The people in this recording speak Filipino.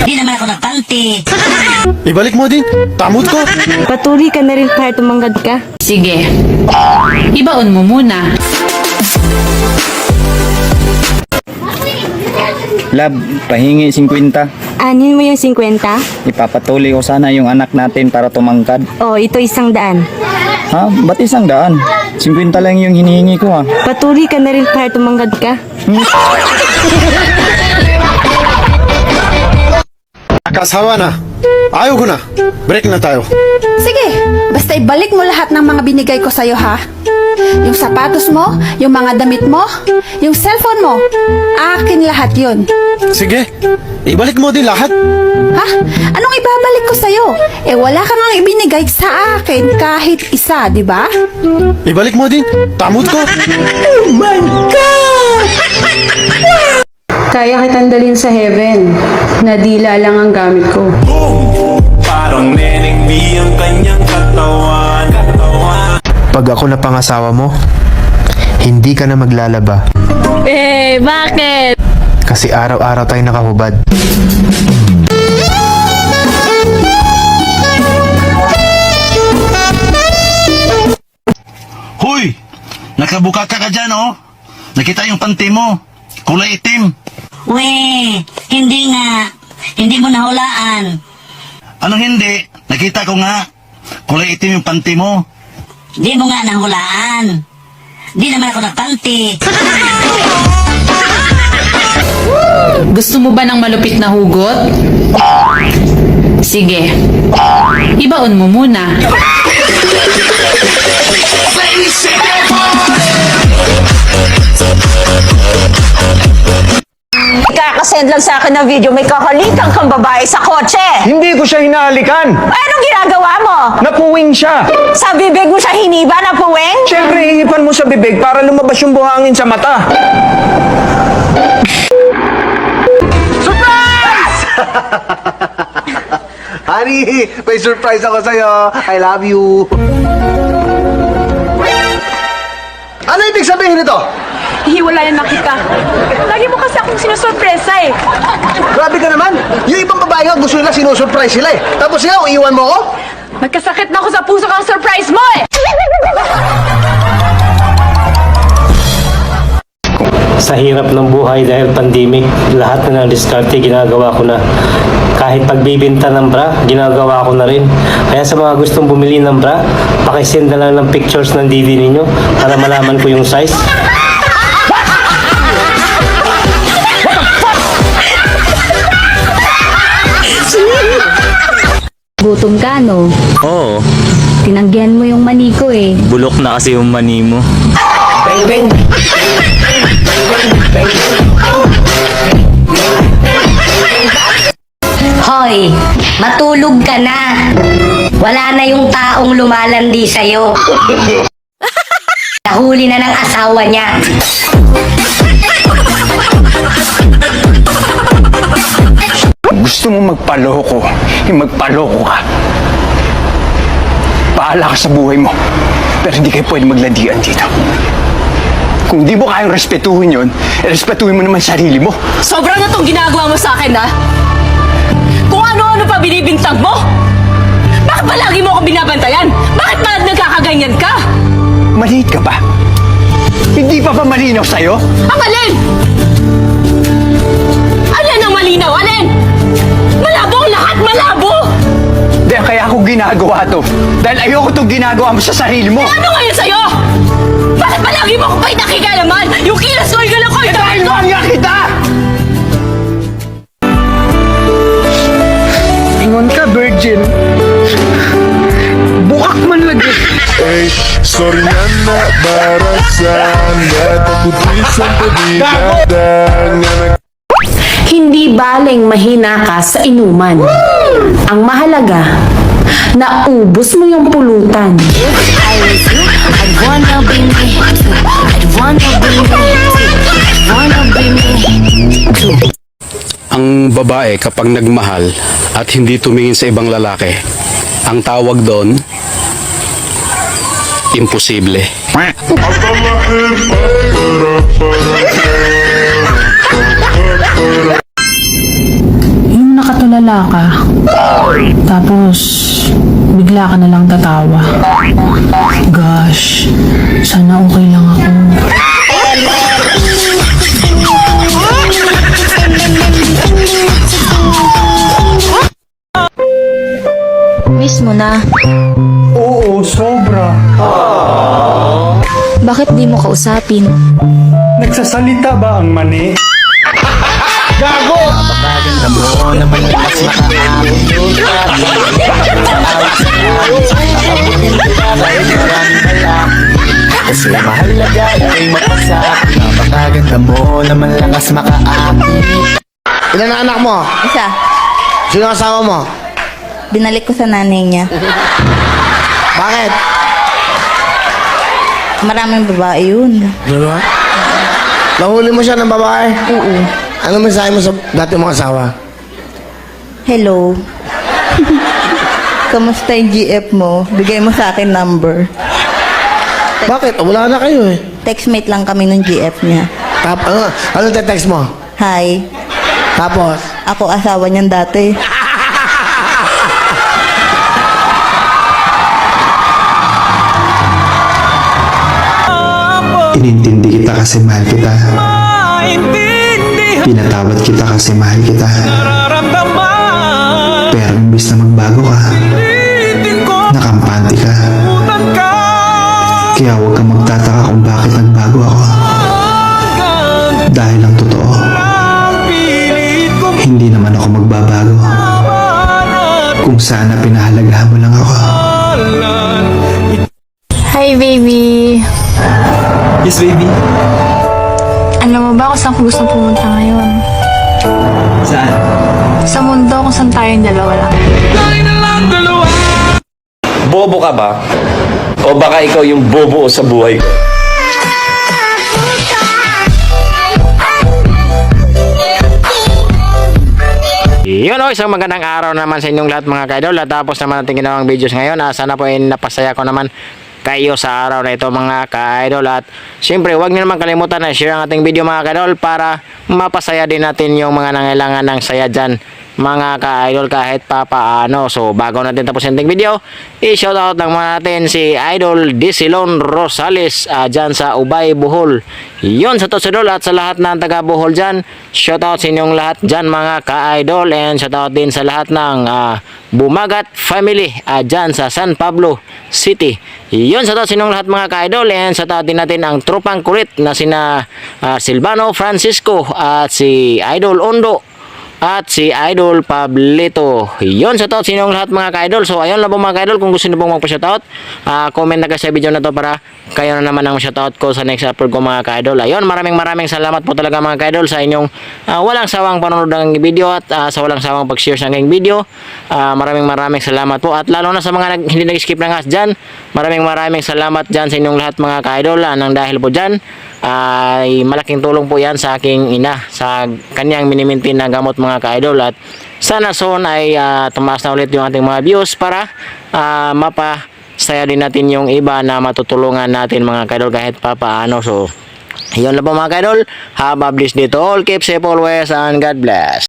Di naman ako nagpanti. Ibalik mo din. Tamot ko. Patuloy ka na rin kahit tumanggad ka. Sige, ibaon mo muna. Lab, pahingi 50. Anin mo yung 50? Ipapatuloy ko sana yung anak natin para tumangkad. Oh, ito 100. Ha? Ba't 100? 50 lang yung hinihingi ko ha. Patuloy ka na rin kahit tumanggad ka. Kasawa na. Ayaw ko na. Break na tayo. Sige, basta ibalik mo lahat ng mga binigay ko sa'yo, ha? Yung sapatos mo, yung mga damit mo, yung cellphone mo, akin lahat yun. Sige. Ibalik mo din lahat. Ha? Anong ibabalik ko sa'yo? Eh, wala ka nang ibinigay sa akin kahit isa, di ba? Ibalik mo din. Tamot ko. Kaya kitang dalhin sa heaven. Nadila lang ang gamit ko. Parang neneng B ang kanyang katawan. Pag ako na pangasawa mo, hindi ka na maglalaba. Eh, bakit? Kasi araw-araw tayo nakahubad. Hoy! Nakabuka ka dyan, oh. Nakita yung panty mo. Kulay itim. We, hindi nga. Hindi mo nahulaan. Anong hindi? Nakita ko nga. Kulay itim yung panty mo. Di mo nga nahulaan. Di naman ako nagpanti. Gusto mo ba ng malupit na hugot? Sige, ibaon mo muna. Kakasend lang sa akin ng video, may kakalikan kang babae sa kotse. Hindi ko siya hinahalikan. Ay, anong ginagawa mo? Napuwing siya. Sa bibig mo siya hiniba na puweng? Siyempre, hihipan mo sa bibig para lumabas yung buhangin sa mata. Honey, may surprise ako sa'yo. I love you. Ano ibig sabihin nito? Hiwalayan na kita. Lagi mo kasi akong sinusurpresa eh. Grabe ka naman. Yung ibang babae nga gusto nila sinusurprise sila eh. Tapos ikaw, iwan mo ako? Magkasakit na ako sa puso kang surprise mo eh. Sa hirap ng buhay dahil pandemic, lahat na ng diskarte ginagawa ko na. Kahit pagbibinta ng bra, ginagawa ko na rin. Kaya sa mga gustong bumili ng bra, pakisend na lang ng pictures ng DD ninyo para malaman ko yung size. Gutom ka, no? Oo, Tinanggihan mo yung mani ko eh. bulok na kasi yung mani mo. Hoy, matulog ka na. Wala na yung taong lumalandi sa'yo. Nahuli na ng asawa niya. Gusto mo magpaloko, magpaloko ka. Paala ka sa buhay mo, pero hindi kayo pwede maglandian dito. Kung di mo kayang respetuhin yun, respetuhin mo naman sarili mo. Sobra na tong ginagawa mo sa akin, ha? Kung ano-ano pa binibintang mo? Bakit ba lagi mo ako binabantayan? Bakit ba nagkakaganyan ka? Maliit ka ba? Hindi pa ba malinaw sa'yo? Ang alin! Alin ang malinaw? Alin? Malabo ang lahat! Malabo! Dahil kaya ako ginagawa to. Dahil ayoko itong ginagawa mo sa sarili mo. Eh, ano ngayon sa'yo? Bakit ba lagi mo akong may nakikalaman? Yung kilas-koy ka lang ko! Eh dahil mahal kita! Ingon ka, virgin. Bukak man lagi. Ay, sorry na para sana Taputrisan pagigatan Hindi baling mahina ka sa inuman. Ang mahalaga, naubos mo yung pulutan. Ang babae kapag nagmahal at hindi tumingin sa ibang lalaki, ang tawag doon, imposible. Yung nakatulala ka, tapos bigla ka na lang tatawa. Gosh, sana okay lang ako. Miss mo na. Oo, sobra. Bakit di mo kausapin? Nagsasalita ba ang mani? Kasi mahalaga ay mapasa. Napakaganda mo naman lakas makaaki. Ilan ang anak mo? Isa, Sino ang asawa mo? binalik ko sa nanay niya. Bakit? Maraming babae yun. Diba? Nahuli mo siya ng babae? Oo. Ano mensahe mo sa dati mong asawa? Hello. Kamusta yung GF mo? Bigay mo sa akin number. Bakit? Wala na kayo eh. Textmate lang kami ng GF niya. Ano te-text mo? Hi. Tapos? Ako asawa niyan dati. Inintindi kita kasi mahal kita. Pinatawad kita kasi mahal kita. Pero imbis na magbago ka, nakampante ka. Kaya huwag kang magtataka kung bakit nagbago ako. Dahil ang totoo, hindi naman ako magbabago. Kung sana pinahalagahan mo lang ako. Hi, baby. Yes, baby. Alam mo ba kung saan ko gusto pumunta ngayon? Saan? Sa mundo kung saan tayong dalawa lang. Bobo ka ba? O baka ikaw yung bobo sa buhay ko? Yun o, isang magandang araw naman sa inyong lahat mga kaidol. At tapos naman natin ginawang videos ngayon. Sana po ay napasaya ko naman kayo sa araw na ito mga kaidol. At syempre huwag niyo naman kalimutan na share ang ating video mga kaidol para mapasaya din natin yung mga nangailangan ng saya dyan mga ka-idol kahit pa paano. So bago natin tapos yung ating video, i-shoutout lang muna natin si Idol Disilon Rosales dyan sa Ubay, Bohol. Yun sa Tosidol at sa lahat ng taga Bohol dyan, shoutout sa inyong lahat dyan mga ka-idol. And shoutout din sa lahat ng Bumagat family dyan sa San Pablo City. Yun shoutout sa inyong lahat mga ka-idol. And shoutout din natin ang tropang kulit na sina Silvano Francisco at si Idol Ondo at si Idol Pablito. Yun, shoutout sa inyong lahat mga ka-idol. So ayun lang po mga ka-idol, kung gusto niyo pong magpa-shoutout, comment na kayo sa video na to para kayo na naman ang shoutout ko sa next upload ko mga ka-idol. Ayun, maraming salamat po talaga mga ka-idol sa inyong walang sawang panonood ng video at sa walang sawang pag-share sa aking video. Maraming salamat po, at lalo na sa mga hindi nag-skip ng ads dyan, maraming salamat dyan sa inyong lahat mga ka-idol. Nang dahil po dyan ay malaking tulong po yan sa aking ina sa kanyang minimintin na gamot mga ka-idol. At sana soon ay tumaas na ulit yung ating mga views para mapasaya din natin yung iba na matutulungan natin mga ka-idol kahit pa paano. So yun lang po mga ka-idol, have a blessed day to all, keep safe always, and God bless.